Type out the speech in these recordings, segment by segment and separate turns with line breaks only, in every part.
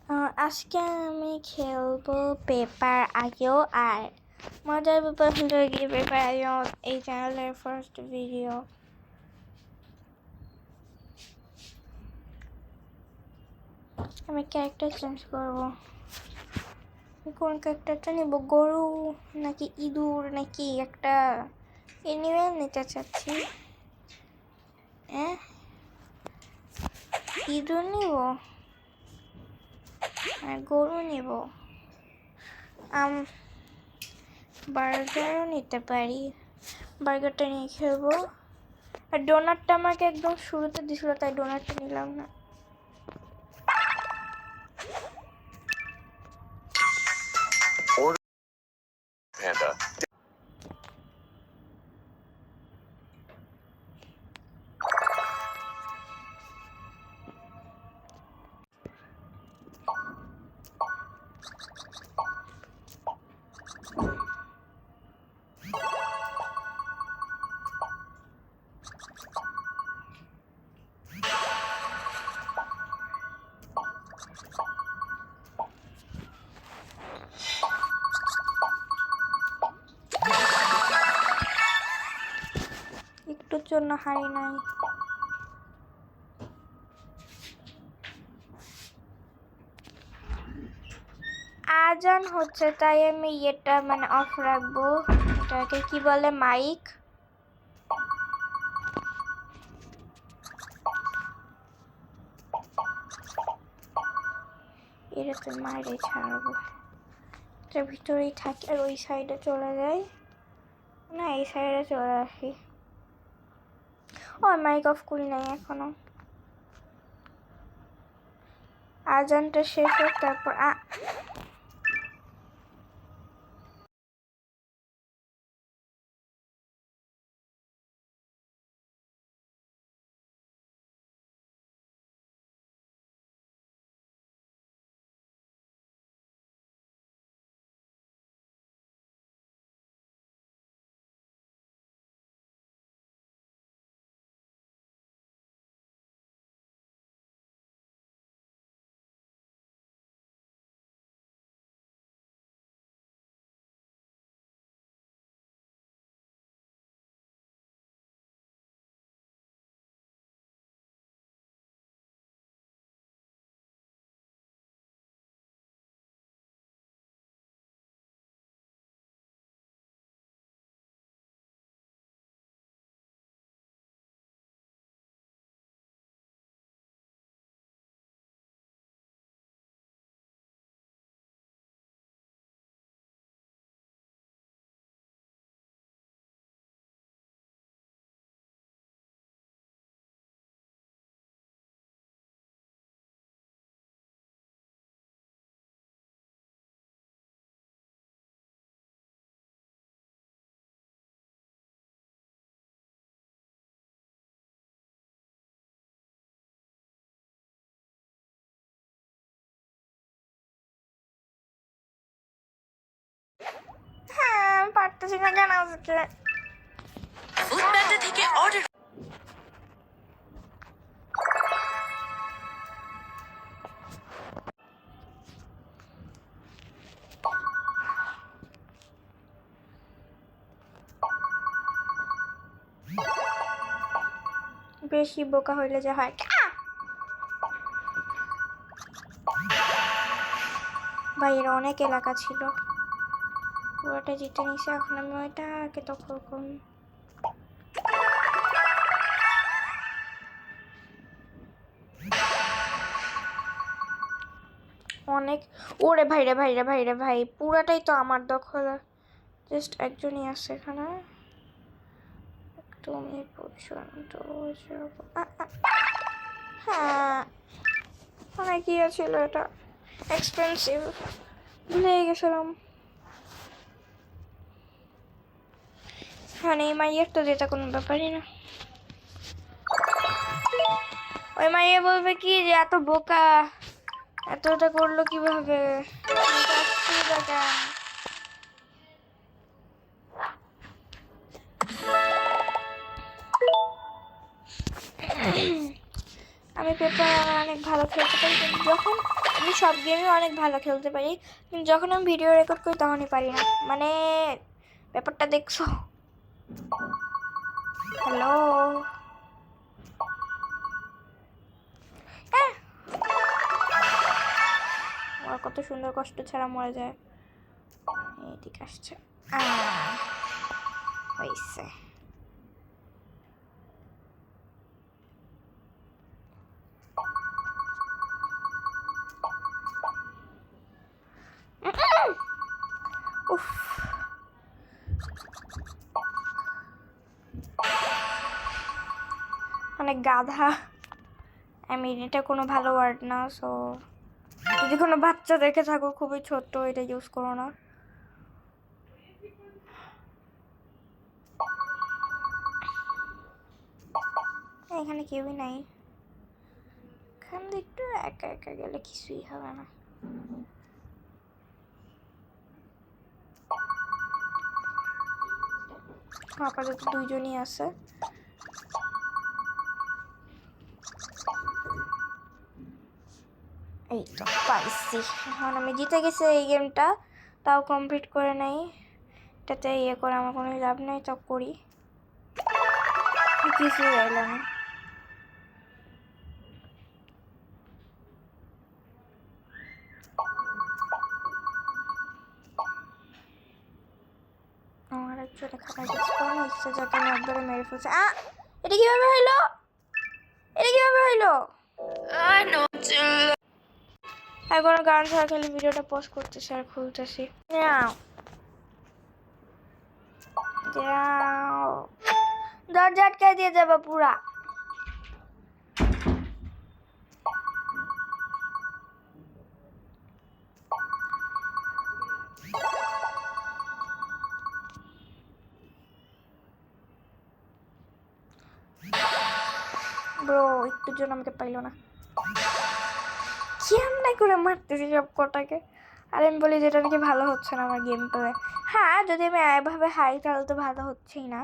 আজকে আমি খেলবো পেপার আইও আর মজার ব্যাপার হলো গিয়ে পেপার আইও এই চ্যানেলের ফার্স্ট ভিডিও। আমি ক্যারেক্টার চেঞ্জ করবো। কোন ক্যারেক্টারটা নিব? গরু নাকি ইঁদুর নাকি একটা এনিমেল নিতে চাচ্ছি। ইঁদুর নিব, গরু নিব, বার্গারও নিতে পারি। বার্গারটা নিয়ে খেলবো। আর ডোনাটটা আমাকে একদম শুরুতে দিছিল, তাই ডোনাটটা নিলাম না।
Panda.
একটুর জন্য হারি নাই। আজান হচ্ছে তাই আমি এটা মানে অফ রাখবো। এটাকে কি বলে? মাইক। এটাতে মাইরে ছাড়বো। এটার ভিতরেই থাকি আর ওই সাইডে চলে যাই না, এই সাইডে চলে আসি। ও মাইক অফ করি নাই এখনো। আজানটা শেষ হোক তারপর হ্যাঁ পারতেছি না কেন আজকে।
ফুডপ্যান্ডা থেকে অর্ডার।
বেশি বোকা হইলে যে হয়। ভাই এর অনেক এলাকা ছিল, পুরোটা জিতে নিছে। এখন আমি ওইটাকে দখল করব। অনেক ওরে ভাইরে ভাইরে ভাইরে ভাই, পুরাটাই তো আমার দখল। জাস্ট একজনই আছে এখানে। তুমি পর্যন্ত হ্যাঁ অনেক ইয়ে ছিল, এটা এক্সপেন্সিভ, ভুলে গেছিলাম। হ্যাঁ এই মাইয়ের তো যেটা কোনো ব্যাপারই না। ওই মাইয়া বলবে কি যে এত বোকা, এতটা করলো কিভাবে? আমি পেপার অনেক ভালো খেলতে পারি, যখন আমি সব গেমই অনেক ভালো খেলতে পারি, কিন্তু যখন আমি ভিডিও রেকর্ড করি তখনই পারি না। মানে ব্যাপারটা দেখছো? হ্যালো, হ্যাঁ, ওরা কত সুন্দর কষ্ট ছাড়া মরে যায়। এইদিকে আসছে, হয়েছে। উফ, মানে গাধা। এটা কোনো ভালো ওয়ার্ড না, সো যদি কোনো বাচ্চা দেখে থাকো খুবই ছোট্ট, এটা ইউজ করো না। এখানে কেউই নাই, এখানে একটু একা একা গেলে কিছুই হবে না। আপাতত দুইজনই আছে। এই তো পাইছি, এখন আমি জিতে গেছি এই গেমটা, তাও কমপ্লিট করে নেই। এটাতে ইয়ে করে আমার কোনো লাভ নেই, তো করি কিছু এলো না। আমার একজনে খাবার কাজ করে হচ্ছে, যাকে আমি একবারে মেরে ফেলছে। এটা কিভাবে হইলো? এটা কিভাবে হইলো? এখন গান ছাড়া খালি ভিডিওটা পজ করতেছি আর খুলতেছি। দরজা আটকাই দিয়ে যাবে পুরা। ব্রো একটুর জন্য আমাকে পাইলো না, কেমন করে মারতেছি সব কটাকে। আর আমি বলি যেটা নাকি ভালো হচ্ছে না আমার গেম প্লে। হ্যাঁ, যদি আমি এভাবে হাই তাহলে তো ভালো হচ্ছেই না,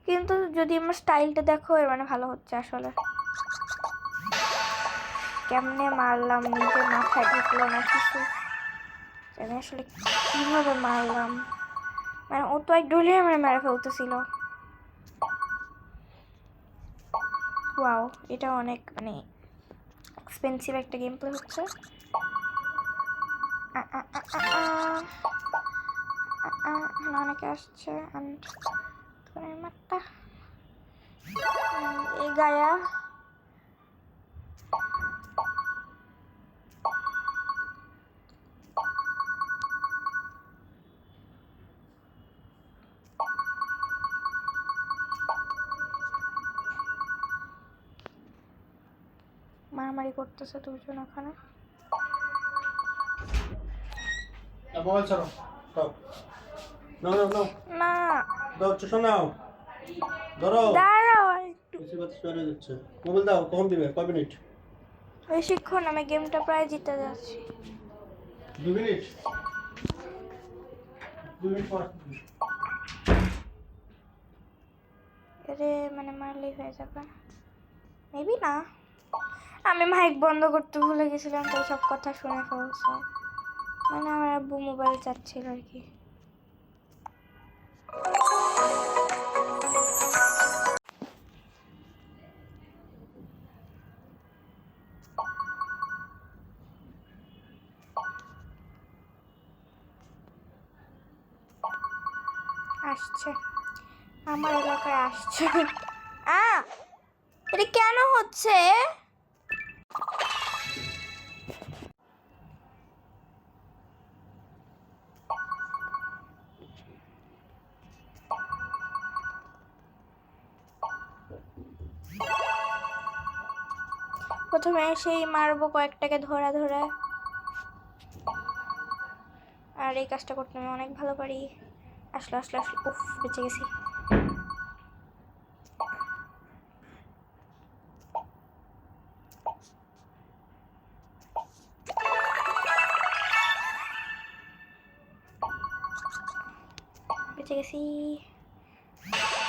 কিন্তু যদি আমার স্টাইলটা দেখো এর মানে ভালো হচ্ছে আসলে। কেমনে মারলাম, নিজের মাথায় ঢুকলো না কিছু, আমি আসলে কীভাবে মারলাম। মানে ও তো এক ডলে আমার মেরে ফেলতেছিল। ওয়াও, এটা অনেক মানে এক্সপেন্সিভ একটা গেম প্লে হচ্ছে। অনেকে আসছে, মারটা এই গায়া। মারামারি করতেছে দুজন ওখানে।
মোবাইল ছাড়ো, দাও। নাও নাও নাও।
না
দাও, চশমা নাও। ধরো।
দাঁড়াও একটু,
বেশি বাতাস বের হয়ে যাচ্ছে। মোবাইল দাও, কখন দিবে? কয় মিনিট?
বেশিক্ষণ আমি গেমটা প্রায় জিতে যাচ্ছি।
2 মিনিট। 2 মিনিট পর।
এরে মানে মারলেই হয়ে যাবে, মেবি না। আমি মাইক বন্ধ করতে ভুলে গেছিলাম, তো সব কথা শুনে ফেলছে। মানে আমার আব্বু মোবাইল চাচ্ছিল আর কি। আসছে, আমার এলাকায় আসছে। এটা কেন হচ্ছে? প্রথমে এসেই মারবো কয়েকটাকে ধরা ধরে, আর এই কাজটা করতে আমি অনেক ভালো পারি। আসলো আসলো আসলো, উফ বেঁচে গেছি। বেঁচে গেছি।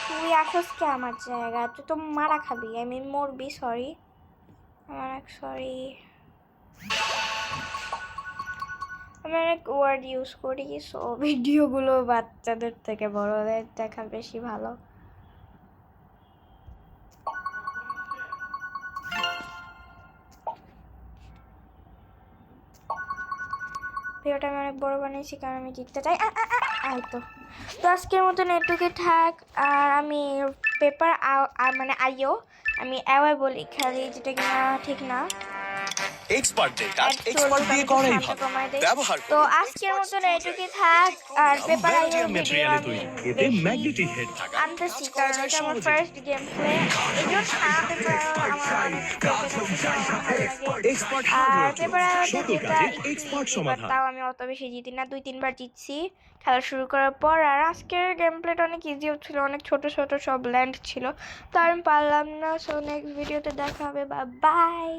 তুই আসস কে আমার জায়গা? তুই তো মারা খাবি, আমি মরবি। সরি, অনেক সরি। আমি অনেক ওয়ার্ড ইউজ করি, সো ভিডিওগুলো বাচ্চাদের থেকে বড়দের দেখা বেশি ভালো। ভিডিওটা আমি অনেক বড় বানিয়েছি কারণ আমি জিততে চাই। তো আজকের মতন এটুকুই থাক। আর আমি পেপার মানে আইও আমি অ্যাওয়াই বলি খালি, যেটা কিনা ঠিক না।
এক্সপার্টদের কাজ এক্সপার্ট দিয়ে করাই ভালো। ব্যবহার
তো
করুন
আজকের মতন এটুকুই থাক। আর পেপার আইও ভিডিও
ম্যাটেরিয়ালে তৈরি, এতে ম্যাগনেটিক হেড থাকা
আনতেছি কারণ এটা আমার ফার্স্ট গেম প্লে। এই জন্য পেপার আমার অনেক
এক্সপার্ট
আর
হার্ডওয়্যার
পেপার আইওতে
সকল
যেটা
কাজে এক্সপার্ট সমাধান।
তাও আমি অত বেশি জিতি না, 2-3 বার জিতছি খেলা শুরু করার পর। আর আজকের গেম প্লেটা অনেক ইজিও ছিল, অনেক ছোট ছোট সব ল্যান্ড ছিল, তো আমি পারলাম না। সো নেক্সট ভিডিওতে দেখা হবে, বাই।